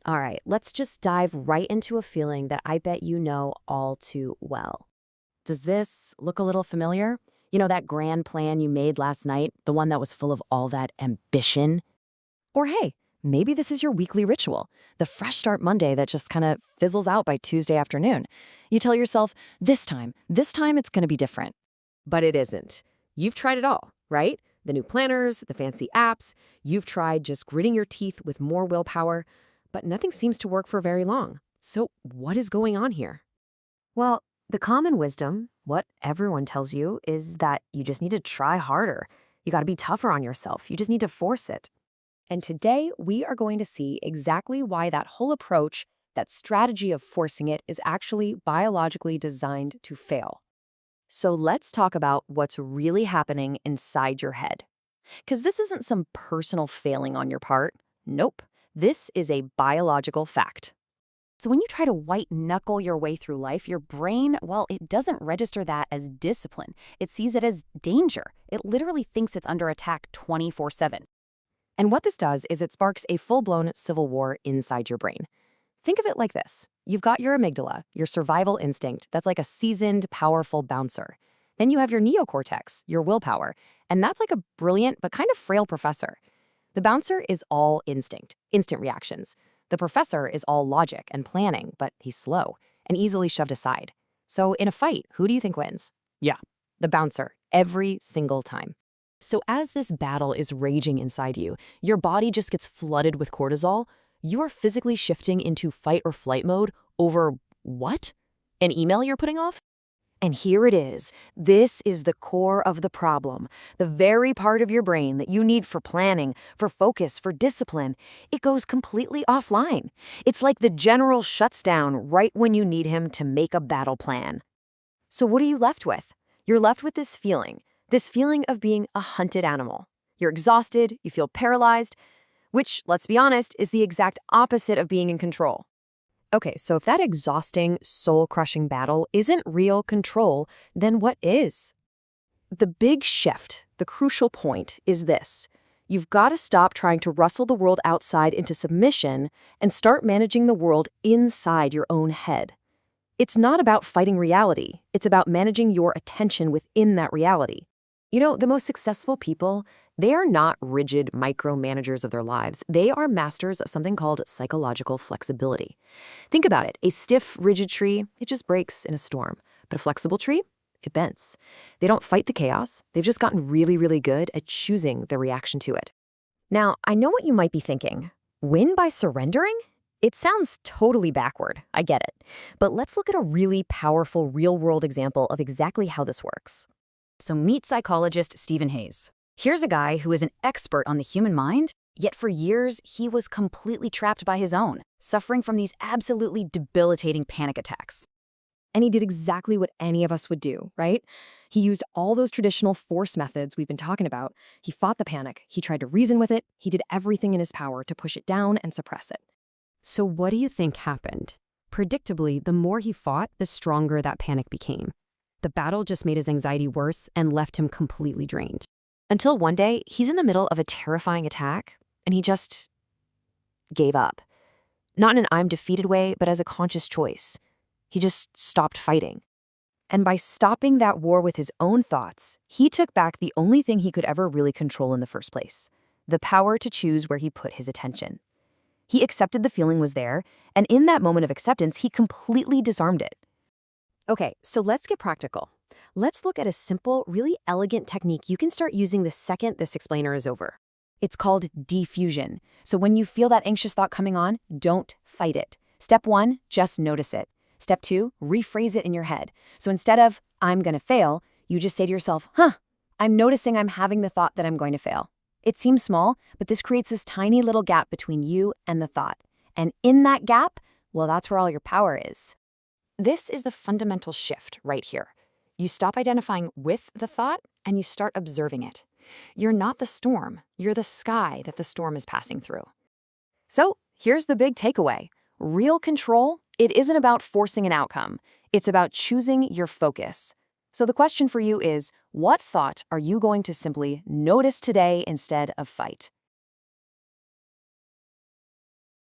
All right, let's just dive right into a feeling that I bet you know all too well. Does this look a little familiar? You know, that grand plan you made last night, the one that was full of all that ambition? Or hey, maybe this is your weekly ritual, the fresh start Monday that just kind of fizzles out by Tuesday afternoon. You tell yourself, this time it's going to be different. But it isn't. You've tried it all, right? The new planners, the fancy apps. You've tried just gritting your teeth with more willpower, but nothing seems to work for very long. So what is going on here? Well, the common wisdom, what everyone tells you, is that you just need to try harder. You got to be tougher on yourself. You just need to force it. And today, we are going to see exactly why that whole approach, that strategy of forcing it, is actually biologically designed to fail. So let's talk about what's really happening inside your head. Because this isn't some personal failing on your part. Nope. This is a biological fact. So when you try to white-knuckle your way through life, your brain, well, it doesn't register that as discipline. It sees it as danger. It literally thinks it's under attack 24/7. And what this does is it sparks a full-blown civil war inside your brain. Think of it like this. You've got your amygdala, your survival instinct, that's like a seasoned, powerful bouncer. Then you have your neocortex, your willpower, and that's like a brilliant but kind of frail professor. The bouncer is all instinct, instant reactions. The professor is all logic and planning, but he's slow and easily shoved aside. So in a fight, who do you think wins? Yeah, the bouncer, every single time. So as this battle is raging inside you, your body just gets flooded with cortisol. You are physically shifting into fight or flight mode over what? An email you're putting off? And here it is. This is the core of the problem. The very part of your brain that you need for planning, for focus, for discipline. It goes completely offline. It's like the general shuts down right when you need him to make a battle plan. So what are you left with? You're left with this feeling of being a hunted animal. You're exhausted, you feel paralyzed, which, let's be honest, is the exact opposite of being in control. Okay, so if that exhausting, soul-crushing battle isn't real control, then what is? The big shift, the crucial point, is this. You've got to stop trying to wrestle the world outside into submission and start managing the world inside your own head. It's not about fighting reality. It's about managing your attention within that reality. You know, the most successful people, they are not rigid micromanagers of their lives. They are masters of something called psychological flexibility. Think about it. A stiff, rigid tree, it just breaks in a storm. But a flexible tree, it bends. They don't fight the chaos. They've just gotten really, really good at choosing their reaction to it. Now, I know what you might be thinking. Win by surrendering? It sounds totally backward. I get it. But let's look at a really powerful real-world example of exactly how this works. So meet psychologist Stephen Hayes. Here's a guy who is an expert on the human mind, yet for years he was completely trapped by his own, suffering from these absolutely debilitating panic attacks. And he did exactly what any of us would do, right? He used all those traditional force methods we've been talking about. He fought the panic. He tried to reason with it. He did everything in his power to push it down and suppress it. So what do you think happened? Predictably, the more he fought, the stronger that panic became. The battle just made his anxiety worse and left him completely drained. Until one day, he's in the middle of a terrifying attack, and he just gave up. Not in an I'm defeated way, but as a conscious choice. He just stopped fighting. And by stopping that war with his own thoughts, he took back the only thing he could ever really control in the first place, the power to choose where he put his attention. He accepted the feeling was there, and in that moment of acceptance, he completely disarmed it. Okay, so let's get practical. Let's look at a simple, really elegant technique you can start using the second this explainer is over. It's called defusion. So when you feel that anxious thought coming on, don't fight it. Step 1, just notice it. Step 2, rephrase it in your head. So instead of, I'm going to fail, you just say to yourself, I'm noticing I'm having the thought that I'm going to fail. It seems small, but this creates this tiny little gap between you and the thought. And in that gap, well, that's where all your power is. This is the fundamental shift right here. You stop identifying with the thought and you start observing it. You're not the storm. You're the sky that the storm is passing through. So here's the big takeaway. Real control, it isn't about forcing an outcome. It's about choosing your focus. So the question for you is, what thought are you going to simply notice today instead of fight?